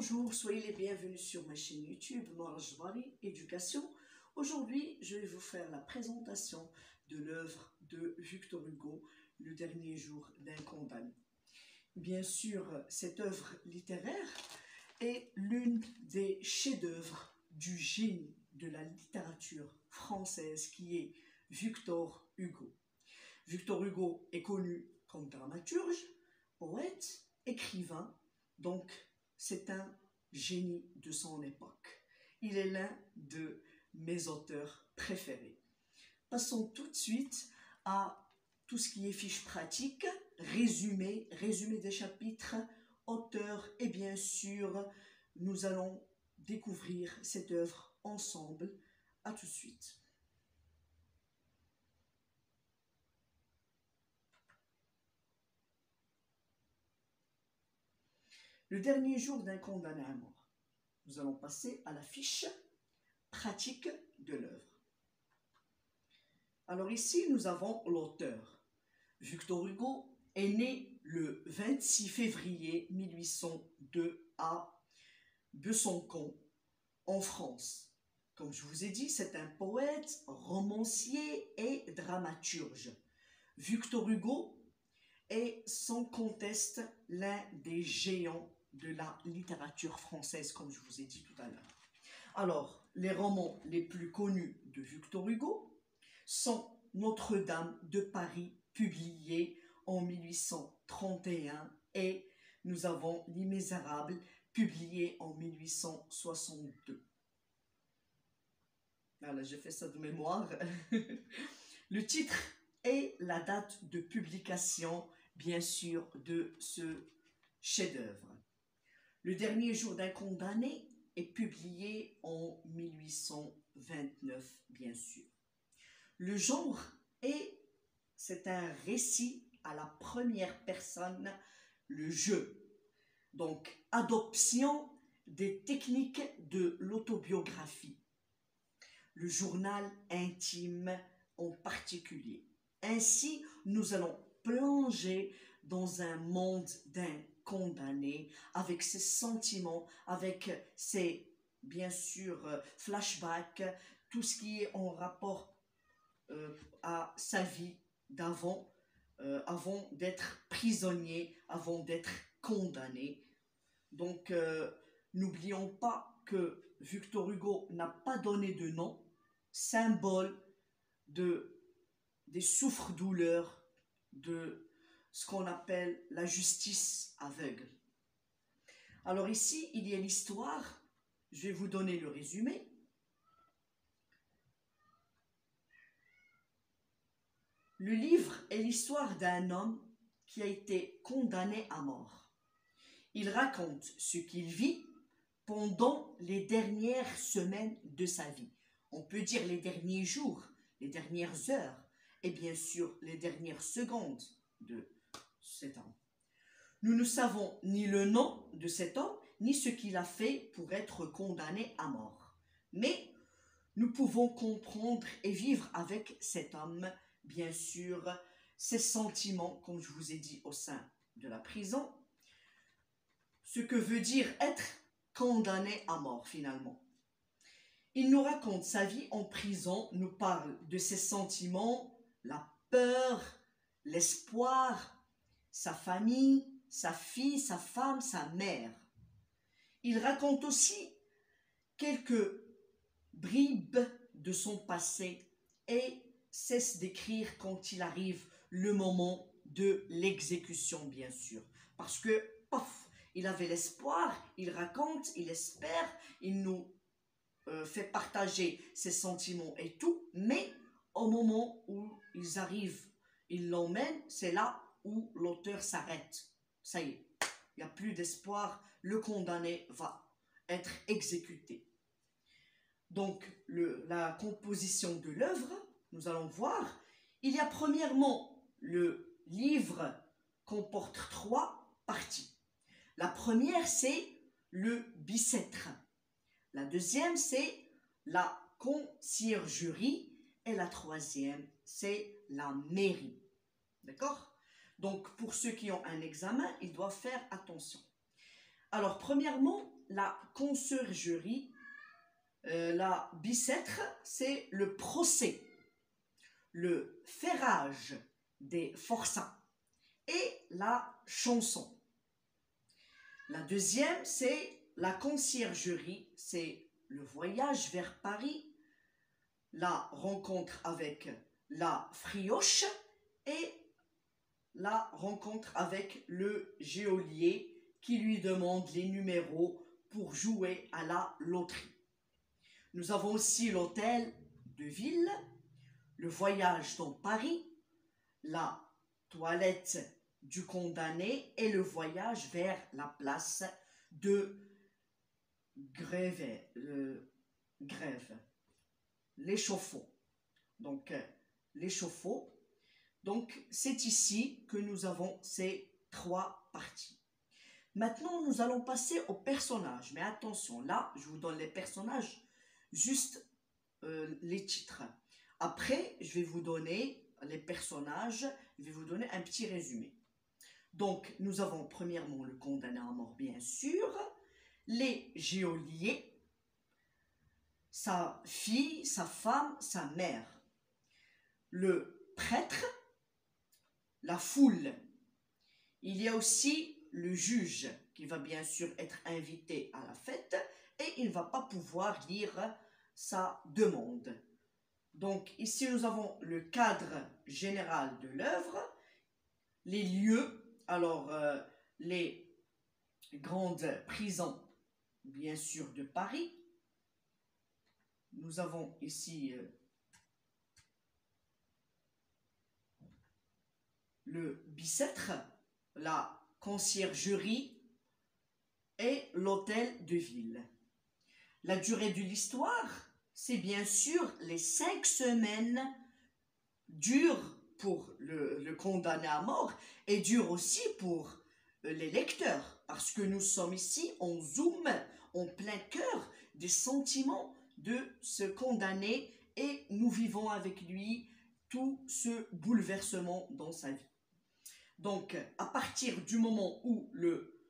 Bonjour, soyez les bienvenus sur ma chaîne YouTube Nora Jbari Éducation. Aujourd'hui, je vais vous faire la présentation de l'œuvre de Victor Hugo, Le dernier jour d'un condamné. Bien sûr, cette œuvre littéraire est l'une des chefs-d'œuvre du génie de la littérature française qui est Victor Hugo. Victor Hugo est connu comme dramaturge, poète, écrivain, donc c'est un génie de son époque. Il est l'un de mes auteurs préférés. Passons tout de suite à tout ce qui est fiche pratique, résumé des chapitres, auteur et bien sûr, nous allons découvrir cette œuvre ensemble. À tout de suite. Le dernier jour d'un condamné à mort. Nous allons passer à la fiche pratique de l'œuvre. Alors ici, nous avons l'auteur. Victor Hugo est né le 26 février 1802 à Besançon, en France. Comme je vous ai dit, c'est un poète, romancier et dramaturge. Victor Hugo est sans conteste l'un des géants de la littérature française, comme je vous ai dit tout à l'heure. Alors, les romans les plus connus de Victor Hugo sont Notre-Dame de Paris, publié en 1831, et nous avons Les Misérables, publié en 1862. Voilà, j'ai fait ça de mémoire. Le titre et la date de publication, bien sûr, de ce chef-d'œuvre. Le dernier jour d'un condamné est publié en 1829, bien sûr. Le genre c'est un récit à la première personne, le jeu. Donc, adoption des techniques de l'autobiographie. Le journal intime en particulier. Ainsi, nous allons plonger dans un monde d'un condamné, avec ses sentiments, avec ses, bien sûr, flashbacks, tout ce qui est en rapport à sa vie d'avant, avant d'être prisonnier, avant d'être condamné. Donc, n'oublions pas que Victor Hugo n'a pas donné de nom, symbole des souffres-douleurs, de ce qu'on appelle la justice aveugle. Alors ici, il y a l'histoire. Je vais vous donner le résumé. Le livre est l'histoire d'un homme qui a été condamné à mort. Il raconte ce qu'il vit pendant les dernières semaines de sa vie. On peut dire les derniers jours, les dernières heures et bien sûr les dernières secondes de cet homme. Nous ne savons ni le nom de cet homme, ni ce qu'il a fait pour être condamné à mort. Mais nous pouvons comprendre et vivre avec cet homme, bien sûr, ses sentiments, comme je vous ai dit, au sein de la prison. Ce que veut dire être condamné à mort, finalement. Il nous raconte sa vie en prison, nous parle de ses sentiments, la peur, l'espoir, sa famille, sa fille, sa femme, sa mère. Il raconte aussi quelques bribes de son passé et cesse d'écrire quand il arrive le moment de l'exécution, bien sûr. Parce que, paf, il avait l'espoir, il raconte, il espère, il nous fait partager ses sentiments et tout, mais au moment où ils arrivent, ils l'emmènent, c'est là où l'auteur s'arrête. Ça y est, il n'y a plus d'espoir, le condamné va être exécuté. Donc, la composition de l'œuvre, nous allons voir, il y a premièrement, le livre comporte 3 parties. La première, c'est le bicêtre. La deuxième, c'est la conciergerie. Et la troisième, c'est la mairie. D'accord? Donc, pour ceux qui ont un examen, ils doivent faire attention. Alors, premièrement, la conciergerie, la bicêtre, c'est le procès, le ferrage des forçats et la chanson. La deuxième, c'est la conciergerie, c'est le voyage vers Paris, la rencontre avec la frioche et la rencontre avec le geôlier qui lui demande les numéros pour jouer à la loterie. Nous avons aussi l'hôtel de ville, le voyage dans Paris, la toilette du condamné et le voyage vers la place de grève, l'échauffour. Donc, l'échauffour. Donc, c'est ici que nous avons ces trois parties. Maintenant, nous allons passer aux personnages. Mais attention, là, je vous donne les personnages, juste les titres. Après, je vais vous donner les personnages, je vais vous donner un petit résumé. Donc, nous avons premièrement le condamné à mort, bien sûr, les geôliers, sa fille, sa femme, sa mère, le prêtre, la foule. Il y a aussi le juge qui va bien sûr être invité à la fête et il ne va pas pouvoir lire sa demande. Donc ici nous avons le cadre général de l'œuvre, les lieux, alors les grandes prisons bien sûr de Paris. Nous avons ici le bicêtre, la conciergerie et l'hôtel de ville. La durée de l'histoire, c'est bien sûr les 5 semaines dures pour le condamné à mort et dure aussi pour les lecteurs parce que nous sommes ici en zoom, en plein cœur des sentiments de ce condamné et nous vivons avec lui tout ce bouleversement dans sa vie. Donc, à partir du moment où le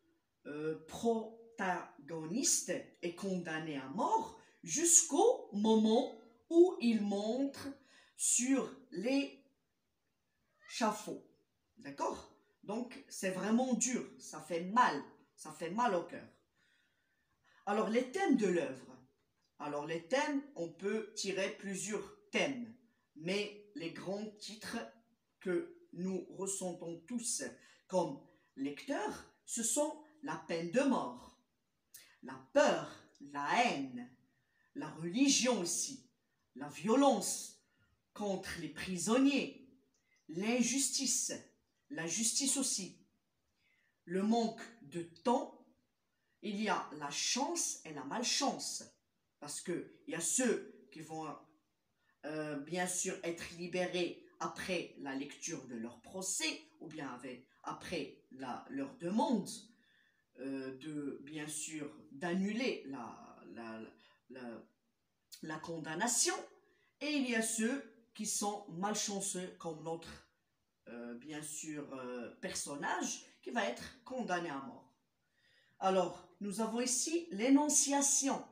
protagoniste est condamné à mort, jusqu'au moment où il monte sur l'échafaud. D'accord? Donc, c'est vraiment dur, ça fait mal au cœur. Alors, les thèmes de l'œuvre. Alors, les thèmes, on peut tirer plusieurs thèmes, mais les grands titres que nous ressentons tous comme lecteurs, ce sont la peine de mort, la peur, la haine, la religion aussi, la violence contre les prisonniers, l'injustice, la justice aussi, le manque de temps, il y a la chance et la malchance, parce qu'il y a ceux qui vont bien sûr être libérés après la lecture de leur procès ou bien après leur demande bien sûr d'annuler la condamnation, et il y a ceux qui sont malchanceux comme notre bien sûr personnage qui va être condamné à mort. Alors nous avons ici l'énonciation.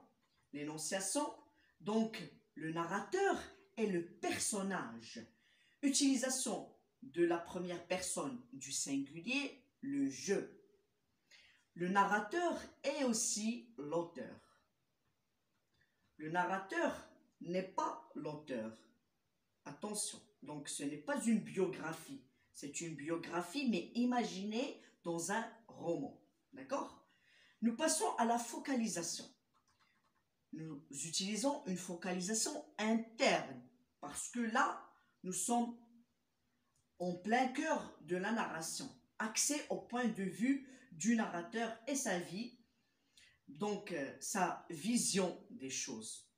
L'énonciation, donc le narrateur est le personnage. Utilisation de la première personne du singulier, le je. Le narrateur est aussi l'auteur. Le narrateur n'est pas l'auteur. Attention, donc ce n'est pas une biographie. C'est une biographie, mais imaginée dans un roman. D'accord? Nous passons à la focalisation. Nous utilisons une focalisation interne parce que là, nous sommes en plein cœur de la narration, axé au point de vue du narrateur et sa vie, donc sa vision des choses.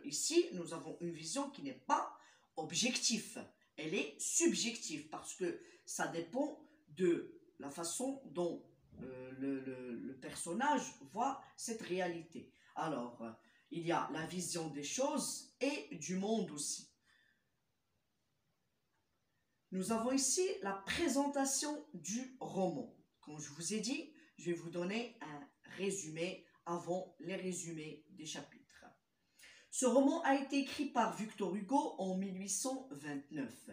Ici, nous avons une vision qui n'est pas objective, elle est subjective parce que ça dépend de la façon dont le personnage voit cette réalité. Alors, il y a la vision des choses et du monde aussi. Nous avons ici la présentation du roman. Comme je vous ai dit, je vais vous donner un résumé avant les résumés des chapitres. Ce roman a été écrit par Victor Hugo en 1829.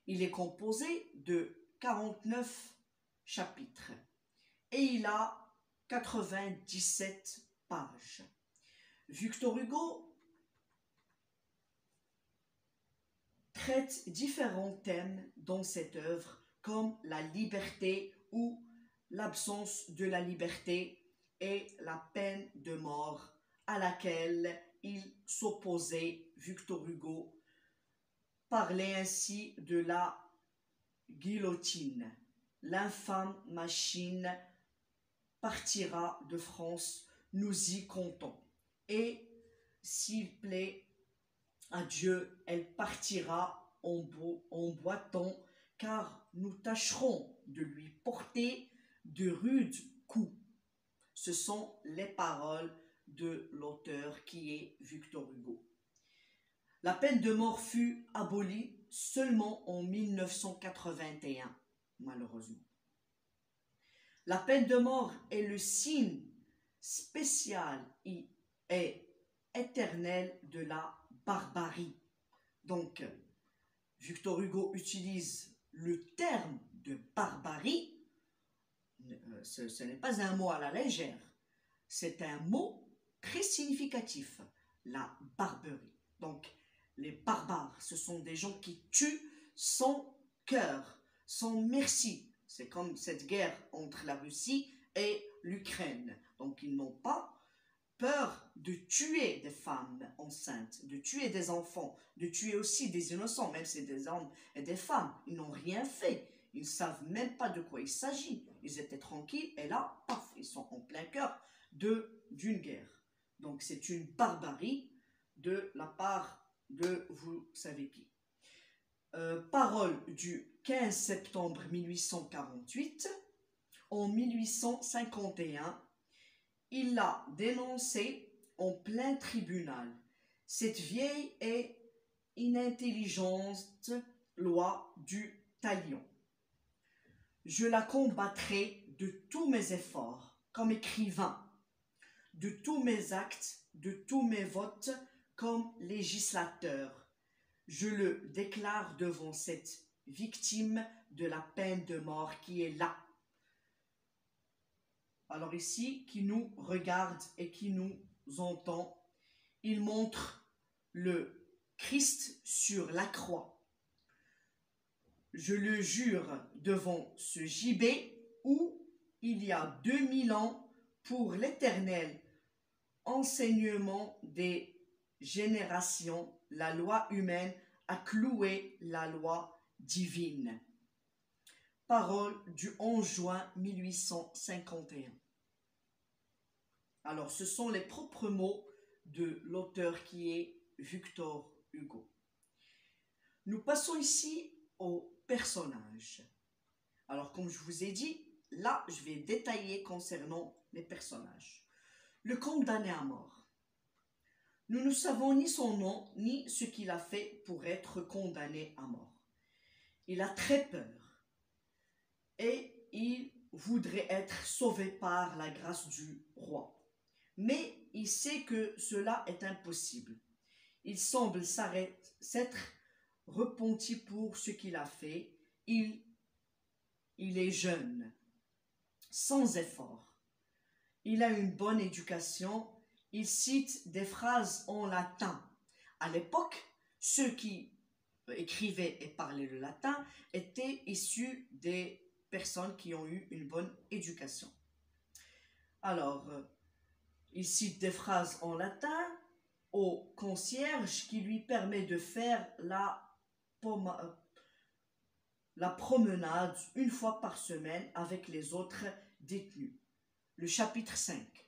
Il est composé de 49 chapitres et il a 97 pages. Victor Hugo traite différents thèmes dans cette œuvre, comme la liberté ou l'absence de la liberté et la peine de mort à laquelle il s'opposait. Victor Hugo parlait ainsi de la guillotine. L'infâme machine partira de France, nous y comptons. Et s'il plaît à Dieu, elle partira en boitant, car nous tâcherons de lui porter de rudes coups. Ce sont les paroles de l'auteur qui est Victor Hugo. La peine de mort fut abolie seulement en 1981, malheureusement. La peine de mort est le signe spécial et éternel de la barbarie. Donc, Victor Hugo utilise le terme de barbarie. Ce n'est pas un mot à la légère. C'est un mot très significatif, la barbarie. Donc, les barbares, ce sont des gens qui tuent sans cœur, sans merci. C'est comme cette guerre entre la Russie et l'Ukraine. Donc, ils n'ont pas peur de tuer des femmes enceintes, de tuer des enfants, de tuer aussi des innocents, même si c'est des hommes et des femmes. Ils n'ont rien fait. Ils ne savent même pas de quoi il s'agit. Ils étaient tranquilles et là, paf, ils sont en plein cœur d'une guerre. Donc, c'est une barbarie de la part de vous savez qui. Parole du 15 septembre 1848. En 1851, il l'a dénoncé en plein tribunal. Cette vieille et inintelligente loi du talion. Je la combattrai de tous mes efforts comme écrivain, de tous mes actes, de tous mes votes comme législateur. Je le déclare devant cette victime de la peine de mort qui est là. Alors ici, qui nous regarde et qui nous entend, il montre le Christ sur la croix. Je le jure devant ce gibet où il y a 2000 ans, pour l'éternel enseignement des générations, la loi humaine a cloué la loi divine. Parole du 11 juin 1851. Alors, ce sont les propres mots de l'auteur qui est Victor Hugo. Nous passons ici au personnage. Alors, comme je vous ai dit, là, je vais détailler concernant les personnages. Le condamné à mort. Nous ne savons ni son nom, ni ce qu'il a fait pour être condamné à mort. Il a très peur et il voudrait être sauvé par la grâce du roi. Mais il sait que cela est impossible. Il semble s'être repenti pour ce qu'il a fait. Il est jeune, sans effort. Il a une bonne éducation. Il cite des phrases en latin. À l'époque, ceux qui écrivaient et parlaient le latin étaient issus des personnes qui ont eu une bonne éducation. Alors, il cite des phrases en latin au concierge qui lui permet de faire la promenade une fois par semaine avec les autres détenus. Le chapitre 5.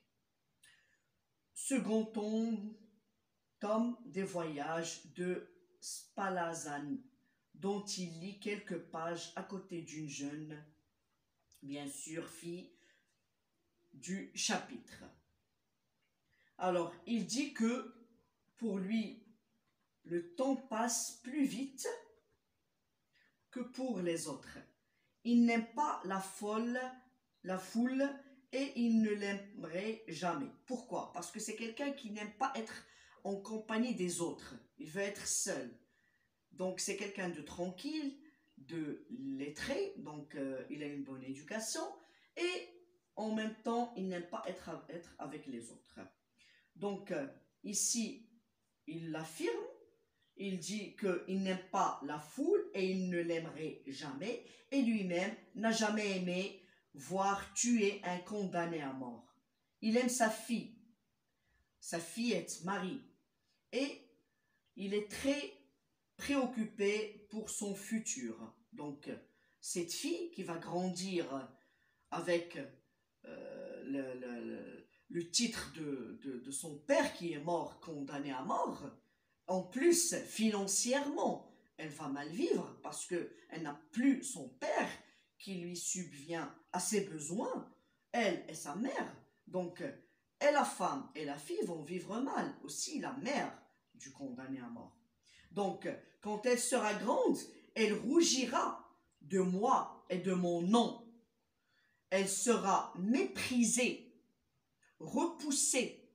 Second tome des voyages de Spallanzani, dont il lit quelques pages à côté d'une jeune, bien sûr, fille du chapitre. Alors, il dit que pour lui, le temps passe plus vite que pour les autres. Il n'aime pas la foule et il ne l'aimerait jamais. Pourquoi? Parce que c'est quelqu'un qui n'aime pas être en compagnie des autres. Il veut être seul. Donc c'est quelqu'un de tranquille, de lettré, donc il a une bonne éducation et en même temps il n'aime pas être avec les autres. Donc ici il l'affirme, il dit qu'il n'aime pas la foule et il ne l'aimerait jamais et lui-même n'a jamais aimé voir tuer un condamné à mort. Il aime sa fillette Marie et il est très préoccupé pour son futur. Donc, cette fille qui va grandir avec le titre de son père qui est mort, condamné à mort, en plus, financièrement, elle va mal vivre parce qu'elle n'a plus son père qui lui subvient à ses besoins, elle et sa mère. Donc, et la femme et la fille vont vivre mal, aussi la mère du condamné à mort. Donc, quand elle sera grande, elle rougira de moi et de mon nom. Elle sera méprisée, repoussée,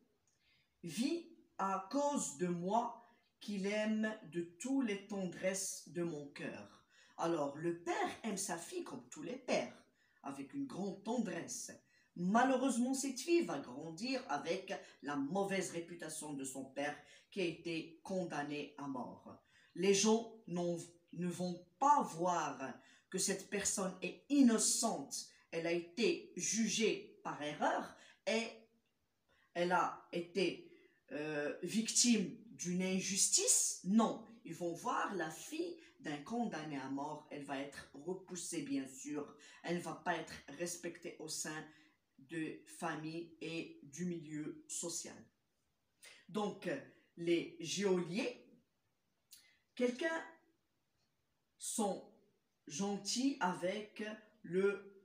vit à cause de moi qu'il aime de toutes les tendresses de mon cœur. Alors, le père aime sa fille comme tous les pères, avec une grande tendresse. Malheureusement, cette fille va grandir avec la mauvaise réputation de son père qui a été condamné à mort. Les gens ne vont pas voir que cette personne est innocente. Elle a été jugée par erreur et elle a été victime d'une injustice. Non, ils vont voir la fille d'un condamné à mort. Elle va être repoussée, bien sûr. Elle ne va pas être respectée au sein de famille et du milieu social. Donc, les geôliers, quelqu'un sont gentils avec le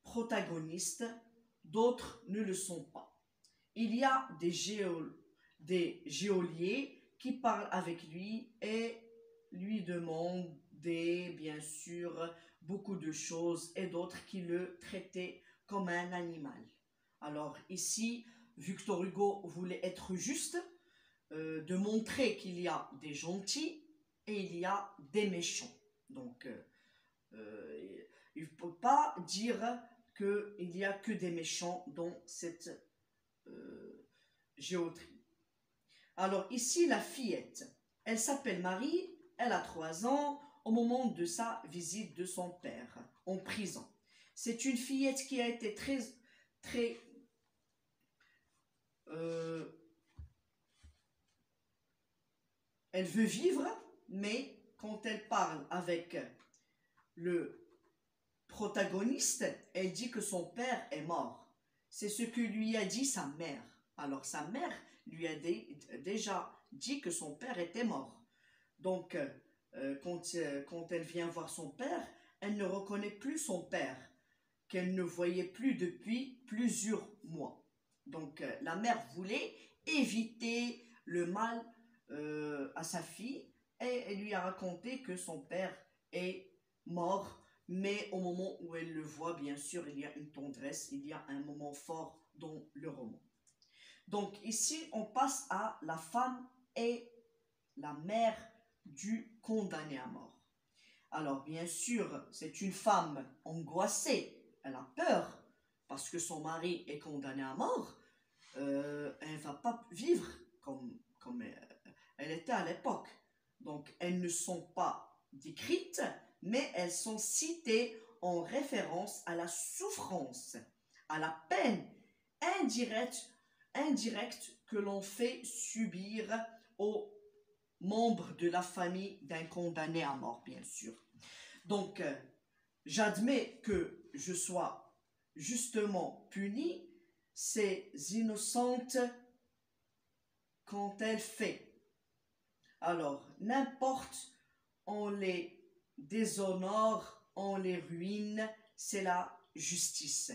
protagoniste, d'autres ne le sont pas. Il y a des geôliers qui parlent avec lui et lui demandent bien sûr beaucoup de choses et d'autres qui le traitaient comme un animal. Alors ici, Victor Hugo voulait être juste, de montrer qu'il y a des gentils et il y a des méchants. Donc, il ne peut pas dire qu'il n'y a que des méchants dans cette géométrie. Alors ici, la fillette, elle s'appelle Marie, elle a 3 ans au moment de sa visite de son père en prison. C'est une fillette qui a été très elle veut vivre, mais quand elle parle avec le protagoniste, elle dit que son père est mort. C'est ce que lui a dit sa mère. Alors sa mère lui a déjà dit que son père était mort. Donc quand elle vient voir son père, elle ne reconnaît plus son père, qu'elle ne voyait plus depuis plusieurs mois. Donc la mère voulait éviter le mal à sa fille et elle lui a raconté que son père est mort, mais au moment où elle le voit, bien sûr, il y a une tendresse, il y a un moment fort dans le roman. Donc ici, on passe à la femme et la mère du condamné à mort. Alors bien sûr, c'est une femme angoissée, elle a peur parce que son mari est condamné à mort. Elle ne va pas vivre comme elle était à l'époque. Donc elles ne sont pas décrites, mais elles sont citées en référence à la souffrance, à la peine indirecte que l'on fait subir aux membres de la famille d'un condamné à mort, bien sûr. Donc, j'admets que je sois justement punie, ces innocentes quand elles fait. Alors, n'importe, on les déshonore, on les ruine, c'est la justice.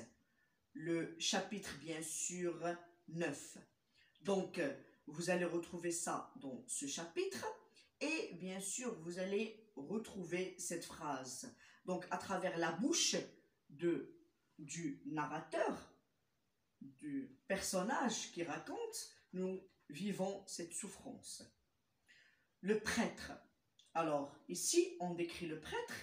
Le chapitre, bien sûr, 9. Donc, vous allez retrouver ça dans ce chapitre et bien sûr, vous allez retrouver cette phrase. Donc, à travers la bouche du narrateur, du personnage qui raconte, nous vivons cette souffrance. Le prêtre. Alors, ici, on décrit le prêtre.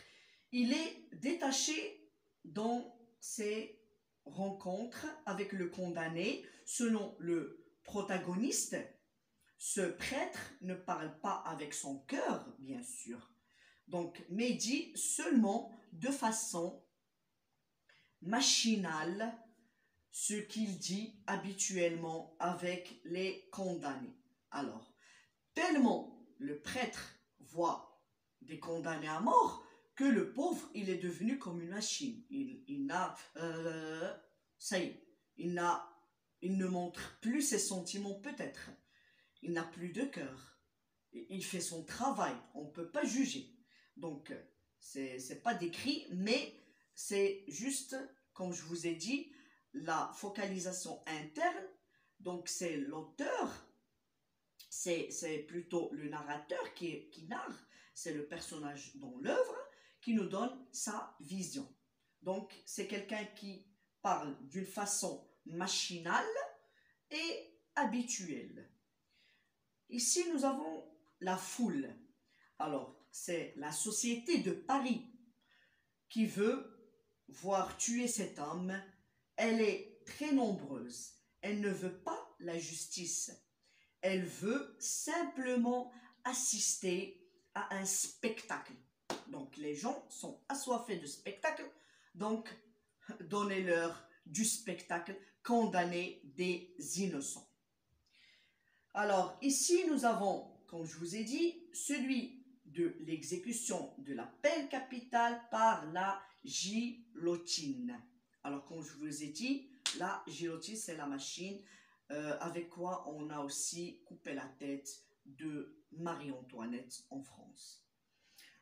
Il est détaché dans ses rencontres avec le condamné. Selon le protagoniste, ce prêtre ne parle pas avec son cœur, bien sûr, donc, mais dit seulement de façon machinale ce qu'il dit habituellement avec les condamnés. Alors, tellement le prêtre voit des condamnés à mort que le pauvre, il est devenu comme une machine. Il n'a, ça y est, il ne montre plus ses sentiments peut-être. Il n'a plus de cœur. Il fait son travail. On ne peut pas juger. Donc, c'est pas décrit, mais c'est juste, comme je vous ai dit, la focalisation interne. Donc, c'est l'auteur, c'est plutôt le narrateur qui narre, c'est le personnage dans l'œuvre qui nous donne sa vision. Donc, c'est quelqu'un qui parle d'une façon machinale et habituelle. Ici, nous avons la foule. Alors, c'est la société de Paris qui veut voir tuer cet homme. Elle est très nombreuse. Elle ne veut pas la justice. Elle veut simplement assister à un spectacle. Donc, les gens sont assoiffés de spectacle. Donc, donnez-leur du spectacle, condamnez des innocents. Alors, ici, nous avons, comme je vous ai dit, celui de l'exécution de la peine capitale par la guillotine. Alors, comme je vous ai dit, la guillotine, c'est la machine avec quoi on a aussi coupé la tête de Marie-Antoinette en France.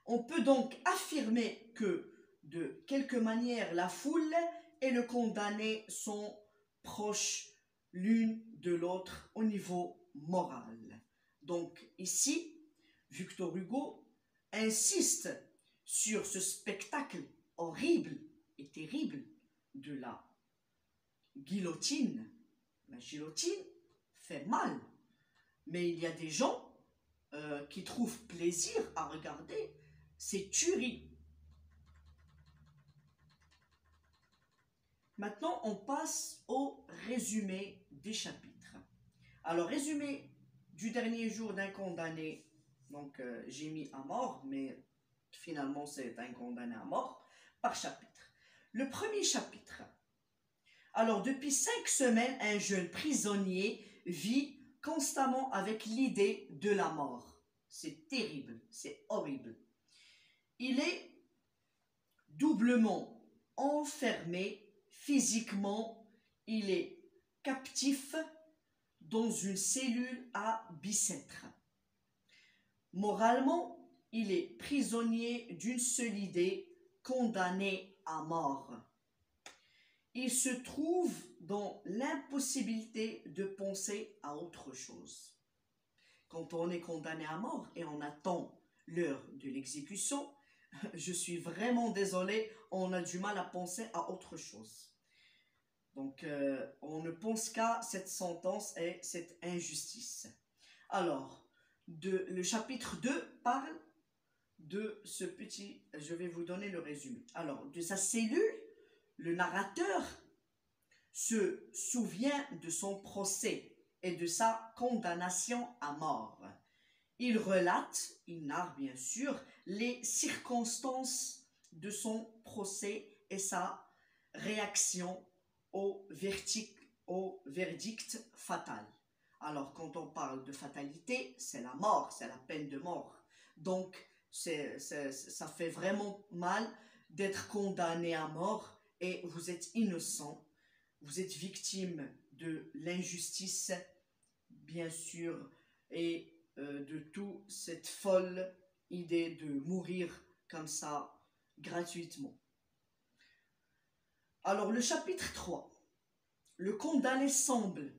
On peut donc affirmer que, de quelque manière, la foule et le condamné sont proches l'une de l'autre au niveau moral. Donc ici, Victor Hugo insiste sur ce spectacle horrible et terrible de la guillotine. La guillotine fait mal, mais il y a des gens qui trouvent plaisir à regarder ces tueries. Maintenant, on passe au résumé des chapitres. Alors, résumé du dernier jour d'un condamné, donc j'ai mis à mort, mais finalement c'est un condamné à mort, par chapitre. Le premier chapitre. Alors, depuis 5 semaines, un jeune prisonnier vit constamment avec l'idée de la mort. C'est terrible, c'est horrible. Il est doublement enfermé physiquement, il est captif dans une cellule à Bicêtre. Moralement, il est prisonnier d'une seule idée, condamné à mort. Il se trouve dans l'impossibilité de penser à autre chose. Quand on est condamné à mort et on attend l'heure de l'exécution, je suis vraiment désolé, on a du mal à penser à autre chose. Donc, on ne pense qu'à cette sentence et cette injustice. Alors, le chapitre 2 parle de ce petit... Je vais vous donner le résumé. Alors, de sa cellule, le narrateur se souvient de son procès et de sa condamnation à mort. Il relate, il narre bien sûr, les circonstances de son procès et sa réaction au verdict fatal. Alors, quand on parle de fatalité, c'est la mort, c'est la peine de mort. Donc, ça fait vraiment mal d'être condamné à mort et vous êtes innocent. Vous êtes victime de l'injustice, bien sûr, et de toute cette folle idée de mourir comme ça, gratuitement. Alors, le chapitre 3. Le condamné semble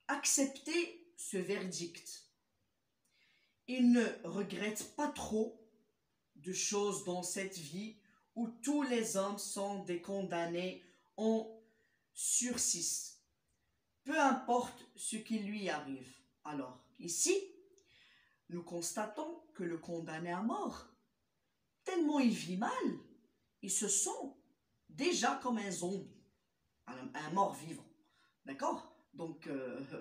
accepter ce verdict. Il ne regrette pas trop de choses dans cette vie où tous les hommes sont des condamnés en sursis. peu importe ce qui lui arrive. Alors, ici, nous constatons que le condamné à mort, tellement il vit mal, il se sent déjà comme un zombie, un mort-vivant. D'accord? Donc,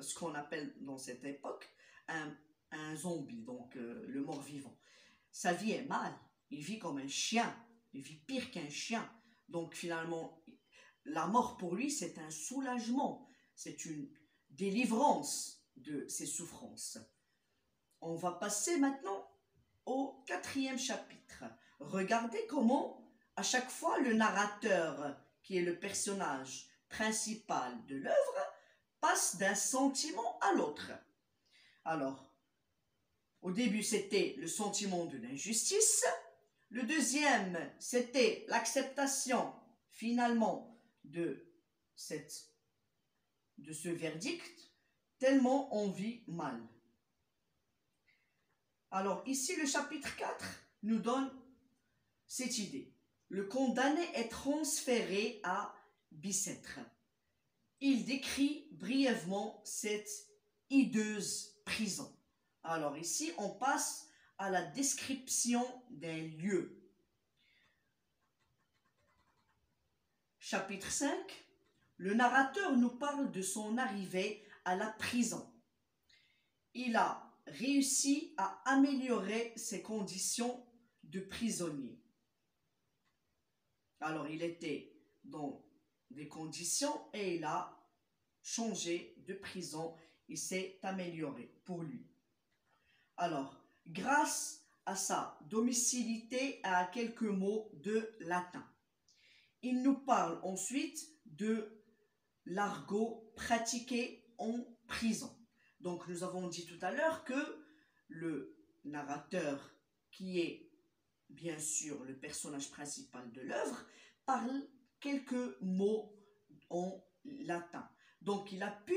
ce qu'on appelle dans cette époque un zombie, donc le mort-vivant. Sa vie est mal, il vit comme un chien, il vit pire qu'un chien. Donc, finalement, la mort pour lui, c'est un soulagement, c'est une délivrance de ses souffrances. On va passer maintenant au 4e chapitre. Regardez comment, à chaque fois, le narrateur, qui est le personnage principal de l'œuvre, passe d'un sentiment à l'autre. Alors, au début, c'était le sentiment de l'injustice. Le deuxième, c'était l'acceptation, finalement, de ce verdict, tellement on vit mal. Alors, ici, le chapitre 4 nous donne cette idée. Le condamné est transféré à Bicêtre. Il décrit brièvement cette hideuse prison. Alors ici, on passe à la description d'un lieu. Chapitre 5. Le narrateur nous parle de son arrivée à la prison. Il a réussi à améliorer ses conditions de prisonnier. Alors, il était dans des conditions et il a changé de prison. Il s'est amélioré pour lui. Alors, grâce à sa domicilité et à quelques mots de latin. Il nous parle ensuite de l'argot pratiqué en prison. Donc, nous avons dit tout à l'heure que le narrateur, qui est bien sûr le personnage principal de l'œuvre, parle quelques mots en latin. Donc, il a pu